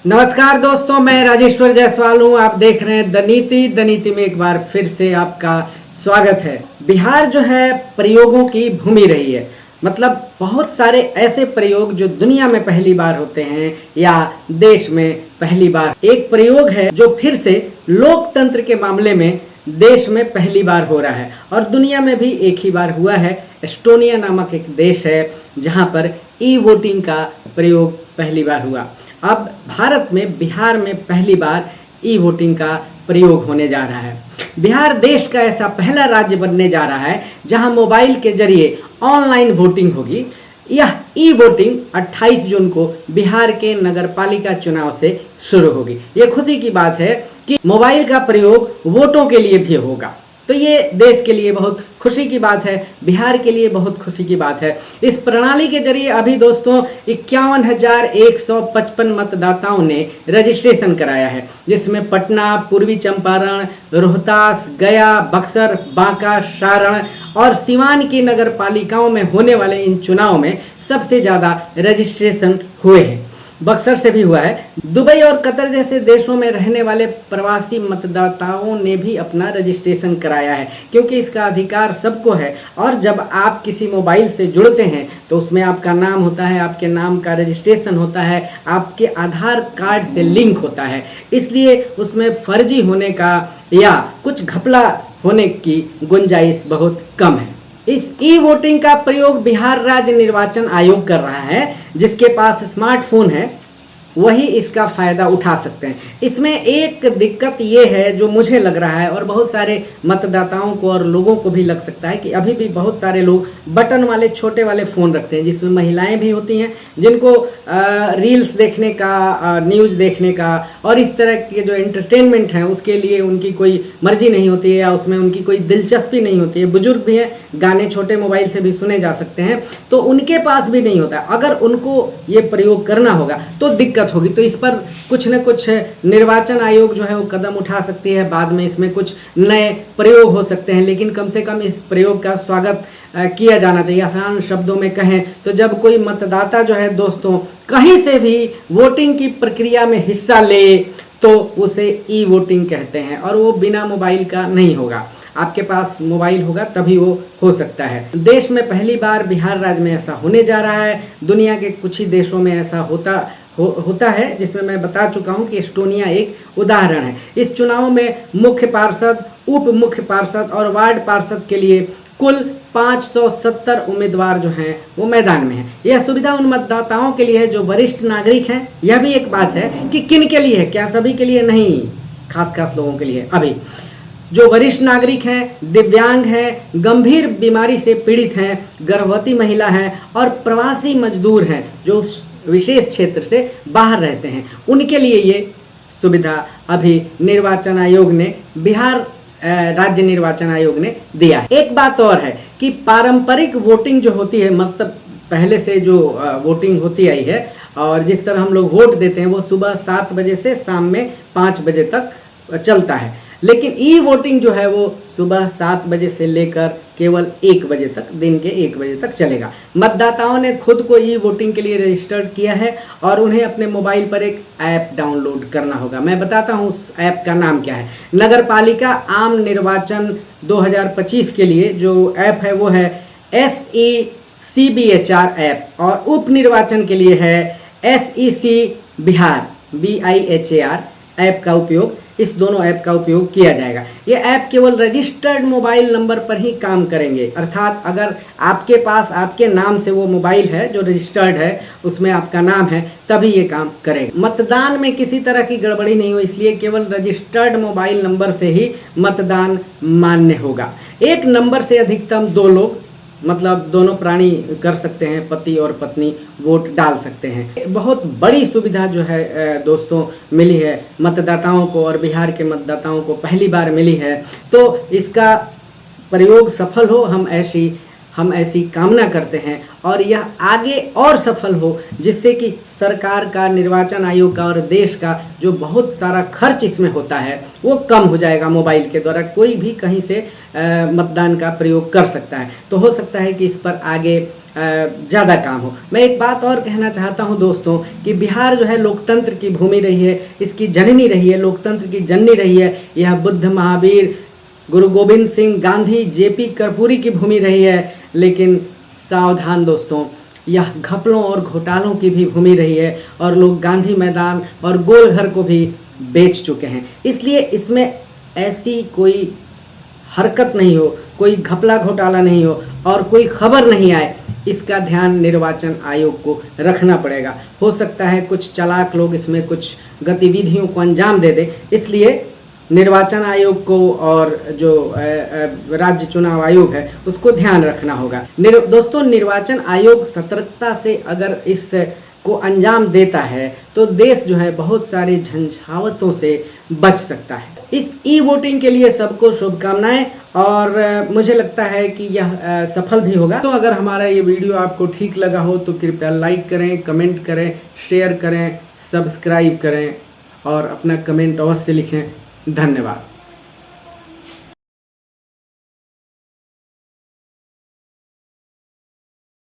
नमस्कार दोस्तों, मैं राजेश्वर जायसवाल हूँ। आप देख रहे हैं द नीति में एक बार फिर से आपका स्वागत है। बिहार जो है प्रयोगों की भूमि रही है। मतलब बहुत सारे ऐसे प्रयोग जो दुनिया में पहली बार होते हैं या देश में पहली बार। एक प्रयोग है जो फिर से लोकतंत्र के मामले में देश में पहली बार हो रहा है और दुनिया में भी एक ही बार हुआ है। एस्टोनिया नामक एक देश है जहां पर ई वोटिंग का प्रयोग पहली बार हुआ। अब भारत में बिहार में पहली बार ई वोटिंग का प्रयोग होने जा रहा है। बिहार देश का ऐसा पहला राज्य बनने जा रहा है जहां मोबाइल के जरिए ऑनलाइन वोटिंग होगी। यह ई वोटिंग 28 जून को बिहार के नगरपालिका चुनाव से शुरू होगी। ये खुशी की बात है कि मोबाइल का प्रयोग वोटों के लिए भी होगा, तो ये देश के लिए बहुत खुशी की बात है, बिहार के लिए बहुत खुशी की बात है। इस प्रणाली के जरिए अभी दोस्तों 51,155 मतदाताओं ने रजिस्ट्रेशन कराया है, जिसमें पटना, पूर्वी चंपारण, रोहतास, गया, बक्सर, बांका, सारण और सिवान की नगर पालिकाओं में होने वाले इन चुनाव में सबसे ज़्यादा रजिस्ट्रेशन हुए हैं। बक्सर से भी हुआ है। दुबई और कतर जैसे देशों में रहने वाले प्रवासी मतदाताओं ने भी अपना रजिस्ट्रेशन कराया है, क्योंकि इसका अधिकार सबको है। और जब आप किसी मोबाइल से जुड़ते हैं तो उसमें आपका नाम होता है, आपके नाम का रजिस्ट्रेशन होता है, आपके आधार कार्ड से लिंक होता है, इसलिए उसमें फर्जी होने का या कुछ घपला होने की गुंजाइश बहुत कम है। इस ई वोटिंग का प्रयोग बिहार राज्य निर्वाचन आयोग कर रहा है। जिसके पास स्मार्टफोन है वही इसका फायदा उठा सकते हैं। इसमें एक दिक्कत ये है जो मुझे लग रहा है और बहुत सारे मतदाताओं को और लोगों को भी लग सकता है कि अभी भी बहुत सारे लोग बटन वाले छोटे वाले फ़ोन रखते हैं, जिसमें महिलाएं भी होती हैं जिनको रील्स देखने का, न्यूज़ देखने का और इस तरह के जो एंटरटेनमेंट है उसके लिए उनकी कोई मर्जी नहीं होती है या उसमें उनकी कोई दिलचस्पी नहीं होती है। बुजुर्ग भी हैं, गाने छोटे मोबाइल से भी सुने जा सकते हैं, तो उनके पास भी नहीं होता। अगर उनको ये प्रयोग करना होगा तो दिक्कत होगी। तो इस पर कुछ न कुछ निर्वाचन आयोग जो है वो कदम उठा सकती है। बाद में इसमें कुछ नए प्रयोग हो सकते हैं, लेकिन कम से कम इस प्रयोग का स्वागत किया जाना चाहिए। आसान शब्दों में कहें तो जब कोई मतदाता जो है दोस्तों कहीं से भी वोटिंग की प्रक्रिया में हिस्सा ले तो उसे ई वोटिंग कहते हैं, और वो बिना मोबाइल का नहीं होगा। आपके पास मोबाइल होगा तभी वो हो सकता है। देश में पहली बार बिहार राज्य में ऐसा होने जा रहा है। दुनिया के कुछ ही देशों में ऐसा होता है, जिसमें मैं बता चुका हूं कि एस्टोनिया एक उदाहरण है। इस चुनाव में मुख्य पार्षद, उप मुख्य पार्षद और वार्ड पार्षद के लिए कुल 570 उम्मीदवार जो हैं वो मैदान में हैं। यह सुविधा उन मतदाताओं के लिए है जो वरिष्ठ नागरिक हैं। यह भी एक बात है कि किन के लिए है, क्या सभी के लिए नहीं, खास लोगों के लिए। अभी जो वरिष्ठ नागरिक हैं, दिव्यांग हैं, गंभीर बीमारी से पीड़ित हैं, गर्भवती महिला हैं और प्रवासी मजदूर हैं जो विशेष क्षेत्र से बाहर रहते हैं, उनके लिए ये सुविधा अभी निर्वाचन आयोग ने, बिहार राज्य निर्वाचन आयोग ने दिया है। एक बात और है कि पारंपरिक वोटिंग जो होती है, मतलब पहले से जो वोटिंग होती आई है और जिस तरह हम लोग वोट देते हैं वो सुबह 7 बजे से शाम में 5 बजे तक चलता है। लेकिन ई वोटिंग जो है वो सुबह 7 बजे से लेकर केवल 1 बजे तक, दिन के 1 बजे तक चलेगा। मतदाताओं ने खुद को ई वोटिंग के लिए रजिस्टर्ड किया है और उन्हें अपने मोबाइल पर एक ऐप डाउनलोड करना होगा। मैं बताता हूँ उस ऐप का नाम क्या है। नगर पालिका आम निर्वाचन 2025 के लिए जो ऐप है वो है SECBHR ऐप, और उप निर्वाचन के लिए है SEC बिहार BIHAR ऐप का उपयोग, इस दोनों ऐप का उपयोग किया जाएगा। ये ऐप केवल रजिस्टर्ड मोबाइल नंबर पर ही काम करेंगे, अर्थात अगर आपके पास आपके नाम से वो मोबाइल है जो रजिस्टर्ड है, उसमें आपका नाम है, तभी ये काम करेगा। मतदान में किसी तरह की गड़बड़ी नहीं हो, इसलिए केवल रजिस्टर्ड मोबाइल नंबर से ही मतदान मान्य होगा। एक नंबर से अधिकतम 2 लोग, मतलब दोनों प्राणी कर सकते हैं, पति और पत्नी वोट डाल सकते हैं। बहुत बड़ी सुविधा जो है दोस्तों मिली है मतदाताओं को, और बिहार के मतदाताओं को पहली बार मिली है। तो इसका प्रयोग सफल हो, हम ऐसी कामना करते हैं, और यह आगे और सफल हो, जिससे कि सरकार का, निर्वाचन आयोग का और देश का जो बहुत सारा खर्च इसमें होता है वो कम हो जाएगा। मोबाइल के द्वारा कोई भी कहीं से मतदान का प्रयोग कर सकता है। तो हो सकता है कि इस पर आगे ज़्यादा काम हो। मैं एक बात और कहना चाहता हूं दोस्तों कि बिहार जो है लोकतंत्र की भूमि रही है, इसकी जननी रही है, लोकतंत्र की जननी रही है। यह बुद्ध, महावीर, गुरु गोविंद सिंह, गांधी, जेपी कर्पूरी की भूमि रही है। लेकिन सावधान दोस्तों, यह घपलों और घोटालों की भी भूमि रही है और लोग गांधी मैदान और गोलघर को भी बेच चुके हैं। इसलिए इसमें ऐसी कोई हरकत नहीं हो, कोई घपला घोटाला नहीं हो और कोई खबर नहीं आए, इसका ध्यान निर्वाचन आयोग को रखना पड़ेगा। हो सकता है कुछ चालाक लोग इसमें कुछ गतिविधियों को अंजाम दे दे, इसलिए निर्वाचन आयोग को और जो राज्य चुनाव आयोग है उसको ध्यान रखना होगा। दोस्तों, निर्वाचन आयोग सतर्कता से अगर इस को अंजाम देता है तो देश जो है बहुत सारी झंझावतों से बच सकता है। इस ई वोटिंग के लिए सबको शुभकामनाएं और मुझे लगता है कि यह सफल भी होगा। तो अगर हमारा ये वीडियो आपको ठीक लगा हो तो कृपया लाइक करें, कमेंट करें, शेयर करें, सब्सक्राइब करें और अपना कमेंट अवश्य लिखें। धन्यवाद।